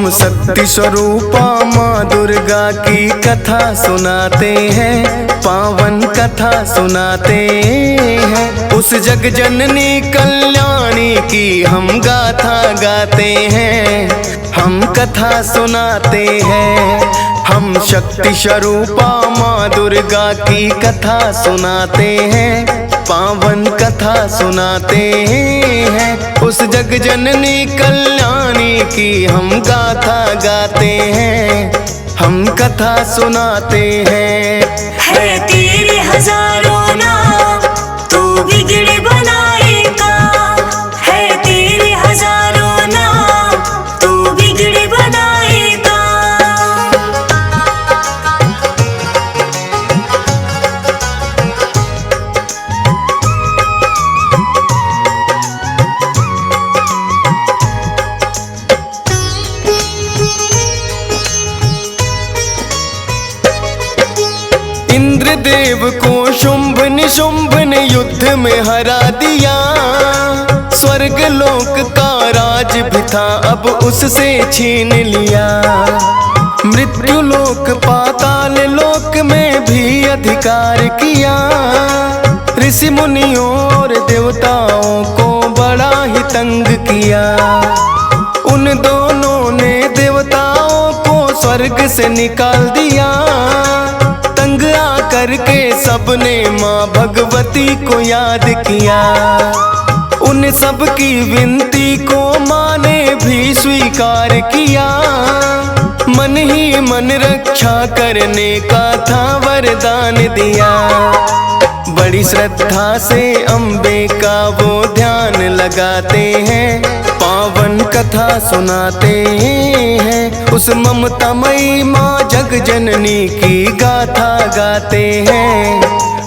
हम शक्ति स्वरूपा माँ दुर्गा की कथा सुनाते हैं, पावन कथा सुनाते हैं। उस जग जननी कल्याणी की हम गाथा गाते हैं, हम कथा सुनाते हैं। हम शक्ति स्वरूपा माँ दुर्गा की कथा सुनाते हैं, पावन कथा सुनाते हैं। उस जग जननी कल्याणी की हम गाथा गाते हैं, हम कथा सुनाते हैं। है तेरे हजारों नाम तू बिगड़े बनाएगा, है तेरे हजारों नाम तू बिगड़े बनाएगा। इंद्रदेव को शुंभ निशुंभ ने युद्ध में हरा दिया। स्वर्ग लोक का राज भी था अब उससे छीन लिया। मृत्यु लोक पाताल लोक में भी अधिकार किया। ऋषि मुनियों और देवताओं को बड़ा ही तंग किया। उन दोनों ने देवताओं को स्वर्ग से निकाल दिया। तंग आकर के सबने माँ भगवती को याद किया। उन सब की विनती को माँ ने भी स्वीकार किया। मन ही मन रक्षा करने का था वरदान दिया। बड़ी श्रद्धा से अम्बे का वो ध्यान लगाते हैं, पावन कथा सुनाते हैं। उस ममतामयी माँ जग जननी की गाथा गाते हैं,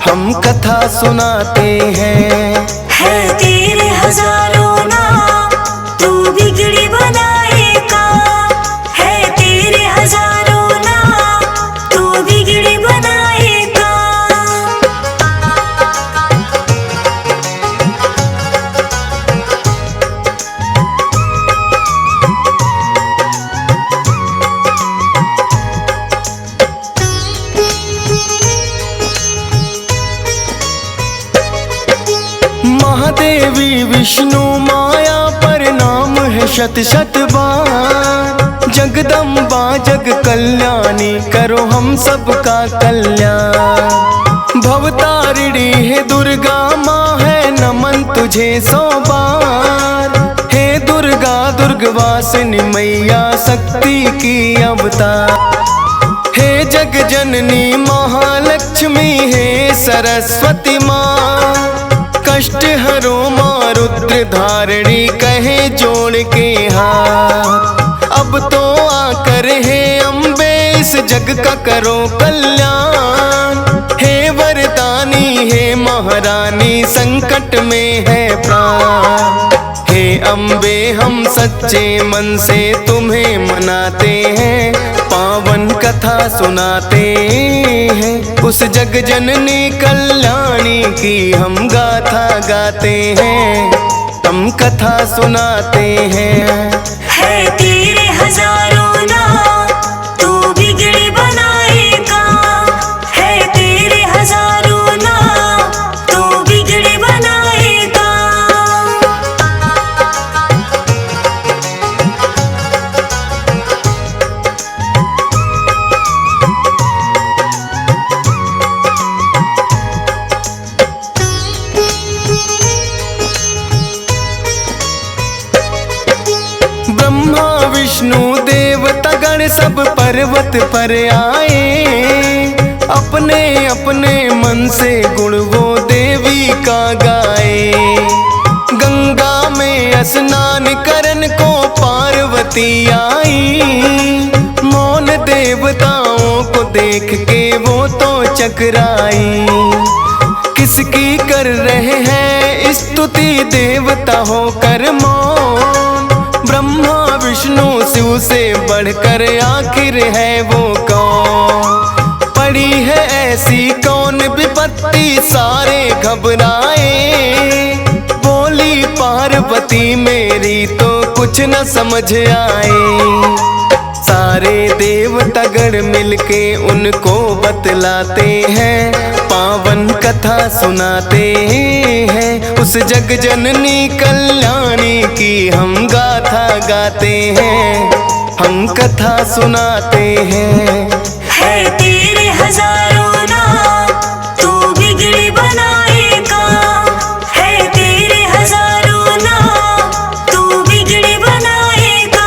हम कथा सुनाते हैं। है तेरे हजारों नाम तू बिगड़े बनाएगा, है तेरे हजारों नाम तू बिगड़े बनाएगा। महादेवी विष्णु माया पर नाम है शत शत बार। जगदम्बा जग कल्याणी करो हम सबका कल्याण। भवतारिणी है दुर्गा माँ है नमन तुझे 100 बार। हे दुर्गा दुर्गवासिनी मैया शक्ति की अवतार। हे जग जननी महालक्ष्मी है सरस्वती माँ। कष्ट हरो माँ रुद्र धारणी कहे जोड़ के हाथ। अब तो आकर हे अम्बे इस जग का करो कल्याण। हे वरदानी हे महारानी संकट में है प्राण। हे अम्बे हम सच्चे मन से तुम्हें मनाते हैं, पावन कथा सुनाते हैं। उस जग जननी कल्याणी की हम गाथा गाते हैं, हम कथा सुनाते हैं। है तेरे हजारों नाम तू बिगड़े बनाएगा, है तेरे हजारों नाम तू बिगड़े बनाएगा। ब्रह्मा विष्णु देवता गण सब पर्वत पर आए। अपने अपने मन से गुण वो देवी का गाए। गंगा में स्नान करन को पार्वती आई। मौन देवताओं को देख के वो तो चकराई। किसकी कर रहे हैं स्तुति देवता होकर मौन। ब्रह्मा विष्णु शिव से बढ़कर आखिर है वो कौन। पड़ी है ऐसी कौन विपत्ति सारे घबराए। बोली पार्वती मेरी तो कुछ न समझ आए। सारे देवता गण मिलके उनको बतलाते हैं, पावन कथा सुनाते हैं। उस जग जननी कल्याणी की हम गाथा गाते हैं, हम कथा सुनाते हैं। है तेरे हजारों नाम, तू बिगड़ी बनाएगा। है तेरे हजारों नाम, तू बिगड़ी बनाएगा।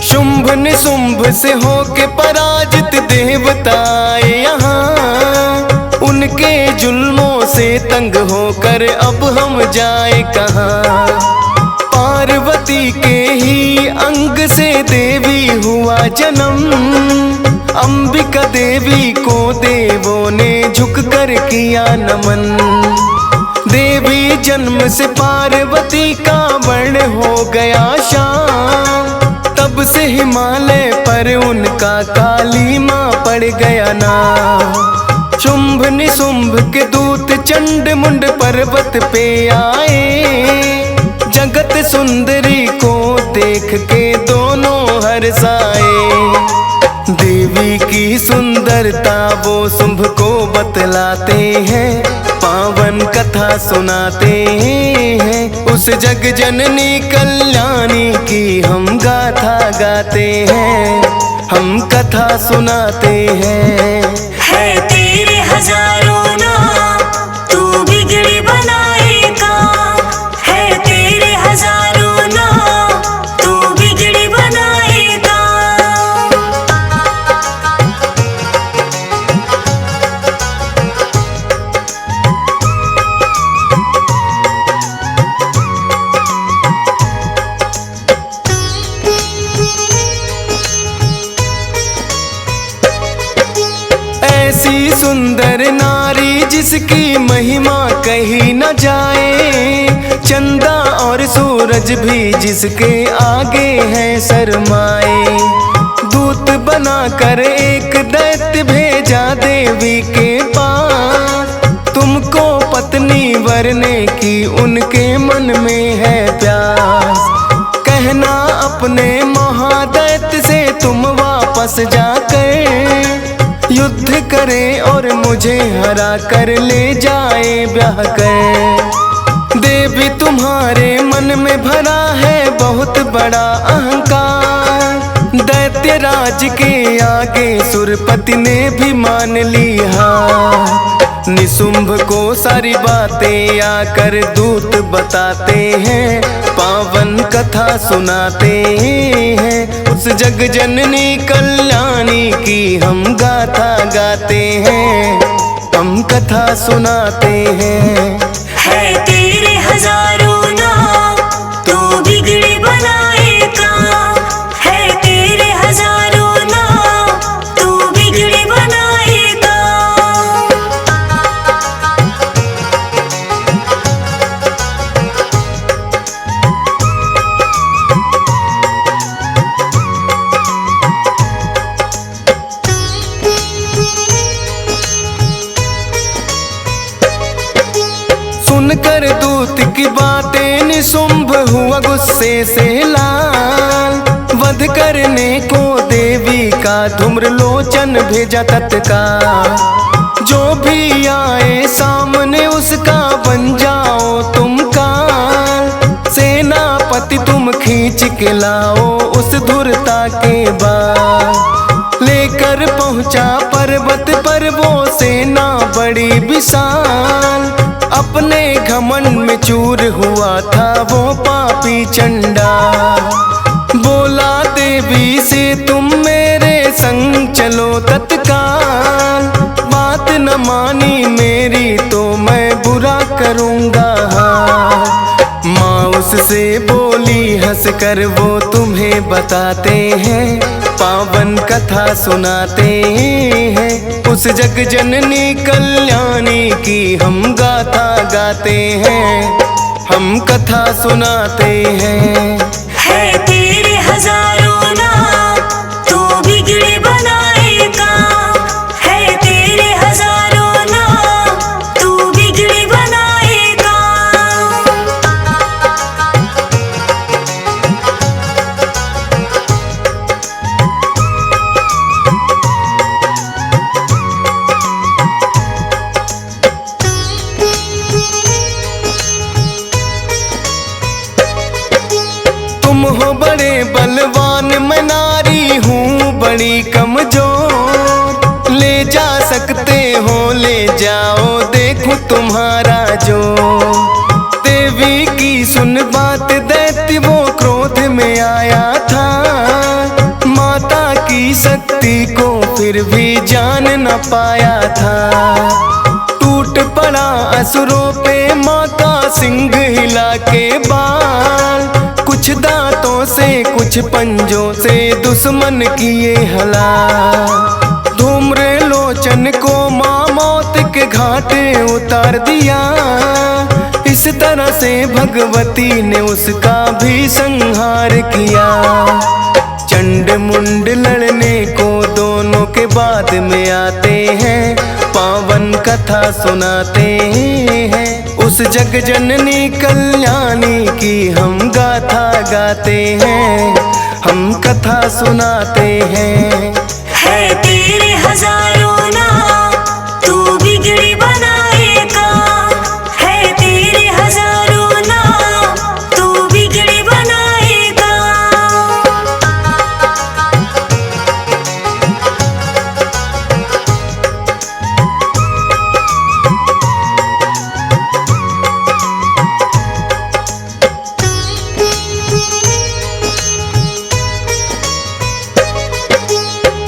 शुंभ निशुंभ से होके पराजित देवताए यहाँ, उनके जुल्मों से तंग होकर अब हम जाए कहाँ। पार्वती के ही अंग से देवी हुआ जन्म, अंबिका देवी को देवों ने झुक कर किया नमन। देवी जन्म से पार्वती का वर्ण हो गया शाम, तब से हिमालय पर उनका काली माँ पड़ गया नाम। शुंभ निशुंभ के दूत चंड मुंड पर्वत पे आए, जगत सुंदरी को देख के दोनों हर्षाए। देवी की सुंदरता वो शुंभ को बतलाते हैं, पावन कथा सुनाते हैं। उस जग जननी कल्याणी की हम गाथा गाते हैं, हम कथा सुनाते हैं। है तेरे हजारों नाम, तू बिगड़ी बनाएगा। है तेरे हजारों नाम, तू बिगड़ी बनाएगा। ऐसी सुंदर नारी जिसकी महिमा कही न जाए, चंदा और सूरज भी जिसके आगे हैं शर्माए। दूत बनाकर एक दैत्य भेजा देवी के पास, तुमको पत्नी वरने की उनके मन में है प्यास। कहना अपने महादैत्य से तुम वापस जाकर युद्ध करे और मुझे हरा कर ले जाए ब्याह कर। देवी तुम्हारे मन में भरा है बहुत बड़ा अहंकार, दैत्य राज के आगे सुरपति ने भी मान लिया। निशुंभ को सारी बातें आकर दूत बताते हैं, पावन कथा सुनाते हैं। उस जग जननी कल्याणी की हम गाथा गाते हैं, हम कथा सुनाते हैं। है तेरे हजारों नाम, तू बिगड़ी बनाएगा। है तेरे हजारों नाम, तू बिगड़ी बनाएगा। सुनकर दूत की बातें निशुंभ हुआ गुस्से से लाल, वध करने को देवी का धूम्रलोचन भेजा तत्काल। जो भी आए सामने उसका बन जाओ तुम काल, सेनापति तुम खींच के लाओ उस धुरता के बाद। लेकर पहुंचा पर्वत पर वो सेना बड़ी विशाल, अपने घमंड में चूर हुआ था वो पापी चंडा। बोला देवी से तुम मेरे संग चलो तत्काल, बात न मानी मेरी तो मैं बुरा करूँगा। माँ उससे बोली हंस कर वो तुम्हें बताते हैं, पावन कथा सुनाते हैं। उस जग जननी कल्याणी की हम गाथा गाते हैं, हम कथा सुनाते हैं। है तेरे हजारों नाम, तू बिगड़े बनाएगा। है तेरे हजारों नाम, तू बिगड़े बनाएगा। तुम हो बड़े बलवान, मैं नारी हूँ बड़ी कमजोर। ले जा सकते हो ले जाओ, देखो तुम्हारा जो। देवी की सुन बात, दैत्य वो क्रोध में आया था। माता की शक्ति को फिर भी जान न पाया था। टूट पड़ा असुरों पे माँ का सिंह हिला के बाल। कुछ दांतों से कुछ पंजों से दुश्मन किए हला। धूम्र लोचन को माँ मौत के घाटे उतार दिया। इस तरह से भगवती ने उसका भी संहार किया। चंड मुंड लड़ने को दोनों के बाद में आते हैं, पावन कथा सुनाते हैं। उस जग जननी कल्याणी की हम गाथा गाते हैं, हम कथा सुनाते हैं। है तेरे हजारों नाम, तू बिगड़े बनाएगा। है तेरे हजारों नाम, तू बिगड़े बनाएगा।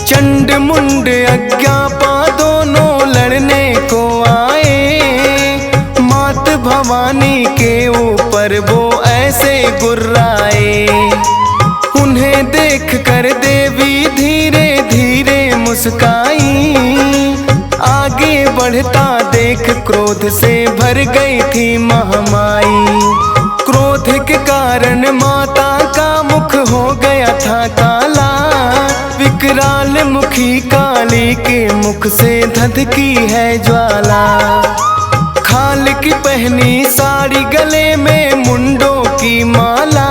चंड मुंड अज्ञापा दोनों लड़ने को आए। मात भवानी के ऊपर वो ऐसे गुर्राए। उन्हें देख कर देवी धीरे धीरे मुस्काई। आगे बढ़ता देख क्रोध से भर गई थी महामाई। क्रोध के कारण माता का मुख हो गया था काला। विकराल मुखी काली के मुख से धधकी है ज्वाला। खाल की पहनी साड़ी, गले में मुंडों की माला।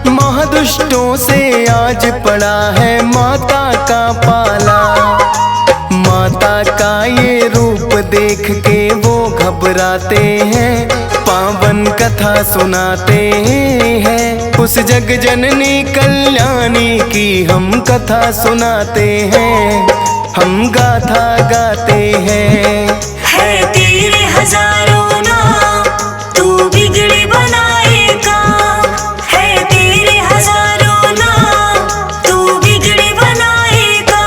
महादुष्टों से आज पड़ा है माता का पाला। माता का ये रूप देख के वो घबराते हैं, पावन कथा सुनाते हैं। उस जग जननी कल्याणी की हम कथा सुनाते हैं, हम गाथा गाते हैं। है तेरे हजारों नाम, तू बिगड़े बनाएगा। है तेरे हजारों नाम, तू बिगड़े बनाएगा।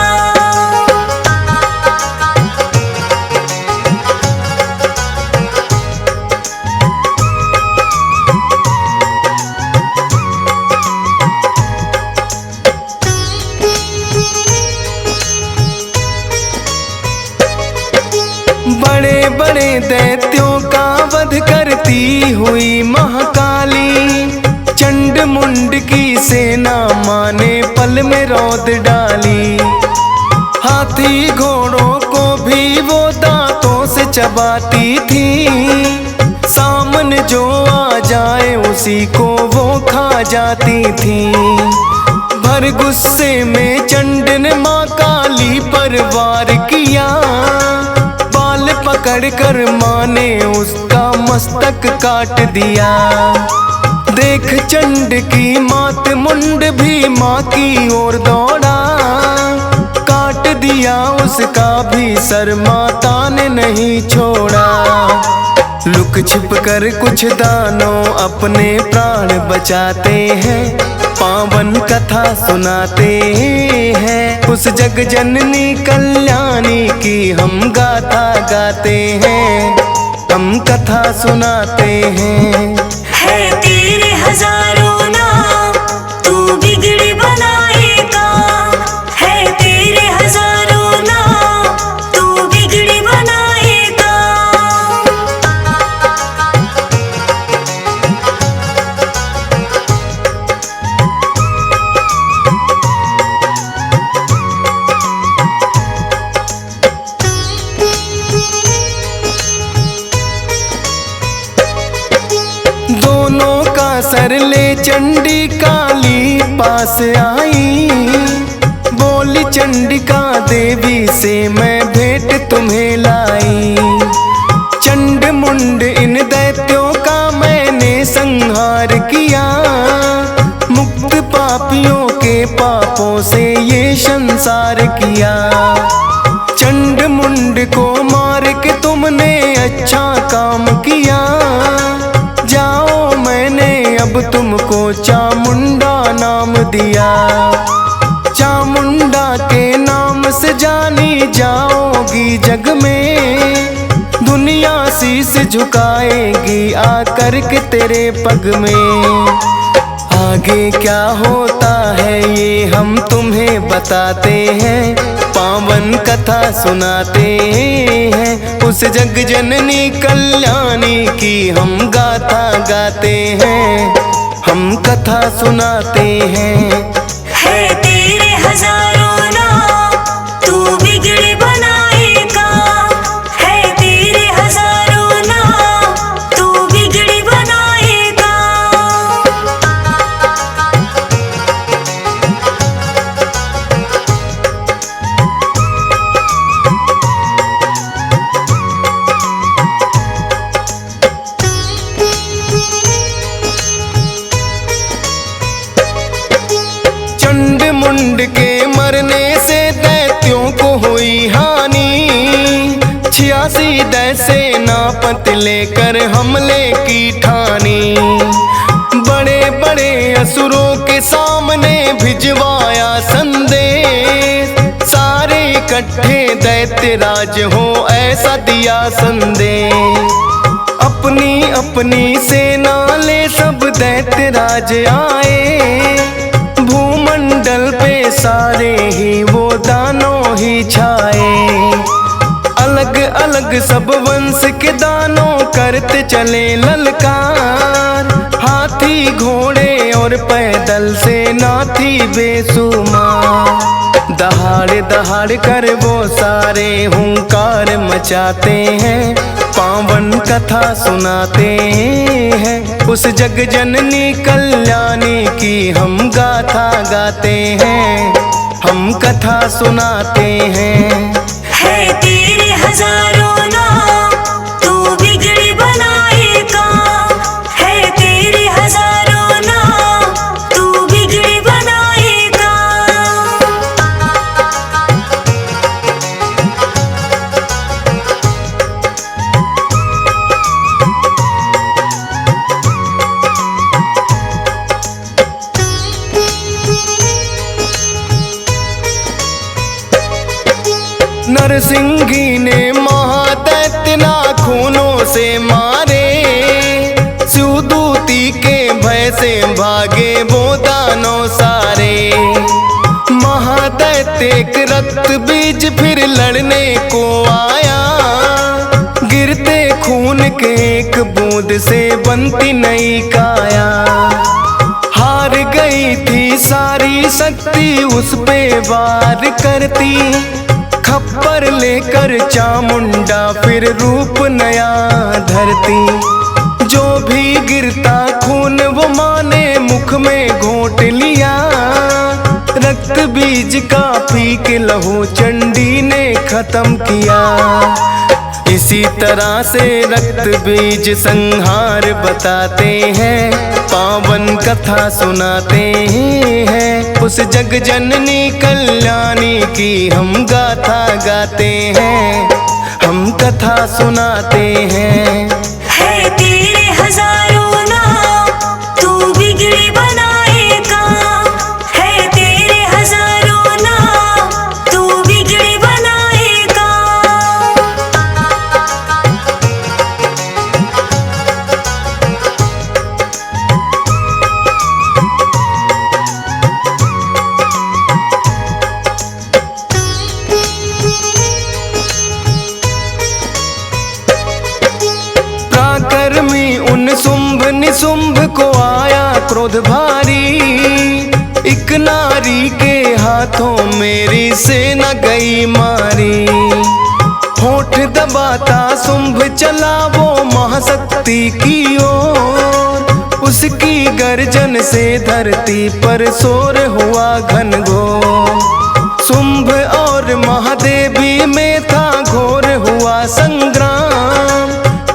बड़े बड़े दैत्यों का वध करती हुई महाकाली। चंड मुंड की सेना माने पल में रौद डाली। हाथी घोड़ों को भी वो दांतों से चबाती थी। सामने जो आ जाए उसी को वो खा जाती थी। भर गुस्से में चंड ने माँ काली पर वार किया। पकड़ कर माँ ने उसका मस्तक काट दिया। देख चंड की मात मुंड भी माँ की ओर दौड़ा। काट दिया उसका भी सर, माता ने नहीं छोड़ा। लुक छिप कर कुछ दानों अपने प्राण बचाते हैं, पावन कथा सुनाते हैं। उस जग जननी कल्याणी की हम गाथा गाते हैं, हम कथा सुनाते हैं। है तेरे हजारों नाम, तू बिगड़े बनाएगा। है तेरे हजारों नाम, तू बिगड़े बनाएगा। कर ले चंडी काली पास आई। बोली चंडिका देवी से मैं भेंट तुम्हें लाई। चंड मुंड इन दैत्यों का मैंने संहार किया। मुक्त पापियों के पापों से ये संसार किया। चंड मुंड को मार के तुमने अच्छा काम किया। जाओ मैंने अब तुमको चामुंडा नाम दिया। चामुंडा के नाम से जानी जाओगी जग में। दुनिया शीश झुकाएगी आकर के तेरे पग में। आगे क्या होता है ये हम तुम्हें बताते हैं। पावन कथा सुनाते हैं। उस जग जननी कल्याणी की हम गाथा गाते हैं। हम कथा सुनाते हैं। है तेरे हजारों नाम तू बिगड़ बनाएगा। है तेरे हजारों नाम तू बिगड़ बनाएगा। चंड मुंड के मरने से दैत्यों को हुई हानि। 86 दैसे नापत लेकर हमले की ठानी। बड़े बड़े असुरों के सामने भिजवाया संदेश। सारे इकट्ठे दैत्य राज हो ऐसा दिया संदेश। अपनी अपनी सेना ले सब दैत्य राज आए। भूमंडल पे सारे ही वो दानों ही छाए। अलग अलग सब वंश के दानों करते चले ललकार। हाथी घोड़े और पैदल सेना थी बेसुमार। दहाड़ दहाड़ कर वो सारे हुंकार मचाते हैं। पावन कथा सुनाते हैं। उस जग जननी कल्याणी की हम गाथा गाते हैं। हम कथा सुनाते हैं। है तेरे हजारों नाम तू बिगड़ बनाएगा। है तेरे हजारों नाम तू बिगड़ बनाएगा। नरसिंही ने महादैत्य नाखूनों से मारे। शिवदूती के भय से भागे वो दानव सारे। महादैत्य एक रक्त बीज फिर लड़ने को आया। गिरते खून के एक बूंद से बनती नई काया। हार गई थी सारी शक्ति उस पे वार करती। खप्पर लेकर चामुंडा फिर रूप नया धरती। जो भी गिरता खून वो माने मुख में घोंट लिया। रक्त बीज का पी के लहू चंडी ने खत्म किया। इसी तरह से रक्त बीज संहार बताते हैं। पावन कथा सुनाते हैं। उस जग जननी कल्याणी की हम गाथा गाते हैं। हम कथा सुनाते हैं। है तेरे हजारों नाम तू बिगड़ बनाएगा। है तेरे हजारों नाम तू बिगड़ बनाएगा। पराक्रमी उन शुंभ निशुंभ को आया क्रोध भारी। एक नारी के हाथों मेरी सेना गई मारी। होठ दबाता शुंभ चला वो महाशक्ति की ओर। उसकी गर्जन से धरती पर शोर हुआ घनघोर। शुंभ और महादेवी में था घोर हुआ संग्राम,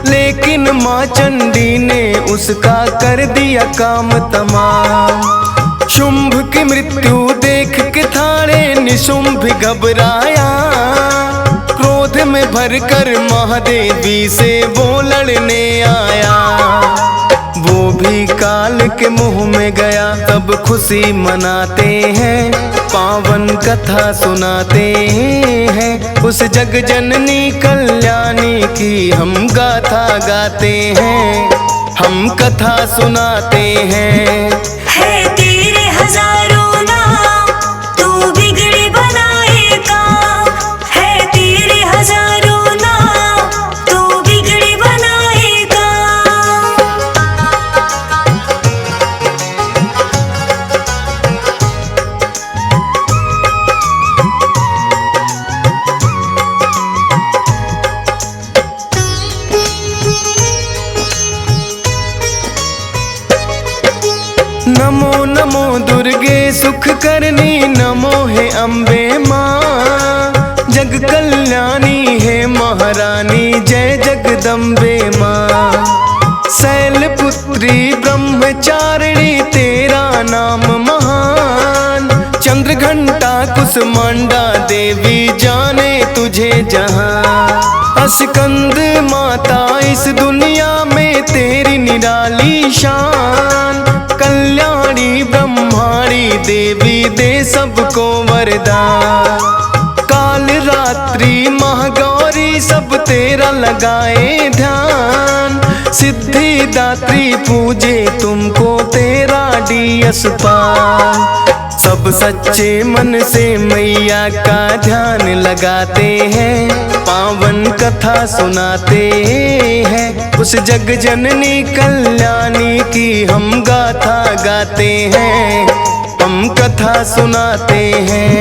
लेकिन माँ चंडी ने उसका कर दिया काम तमाम। शुंभ की मृत्यु देख के थारे निशुंभ घबराया, क्रोध में भरकर महादेवी से वो लड़ने आया। वो भी काल के मुंह में गया, तब खुशी मनाते हैं, पावन कथा सुनाते हैं। उस जग जननी कल्याणी की हम गाथा गाते हैं, हम कथा सुनाते हैं। है तेरे हजारों नाम, तू बिगड़ी बनाएगा। है तेरे हजारों नाम, तू बिगड़ी बनाएगा। नमो नमो दुर्गे सुख करनी, नमो है अम्बे माँ। जग कल्याणी है महारानी, जय जगदम्बे माँ। शैलपुत्री ब्रह्मचारिणी तेरा नाम महान, चंद्रघंटा कुसमांडा देवी जाने तुझे जहां। अस्कंद माता इस दुनिया में तेरी निराली शान, कल्याणी ब्रह्माणी देवी दे सबको वरदान। काल रात्रि महागौरी सब तेरा लगाए ध्यान, सिद्धिदात्री पूजे तुमको तेरा डीएस पान। सब सच्चे मन से मैया का ध्यान लगाते हैं, पावन कथा सुनाते हैं। उस जग जननी कल्याणी की हम गाथा गाते हैं, हम कथा सुनाते हैं।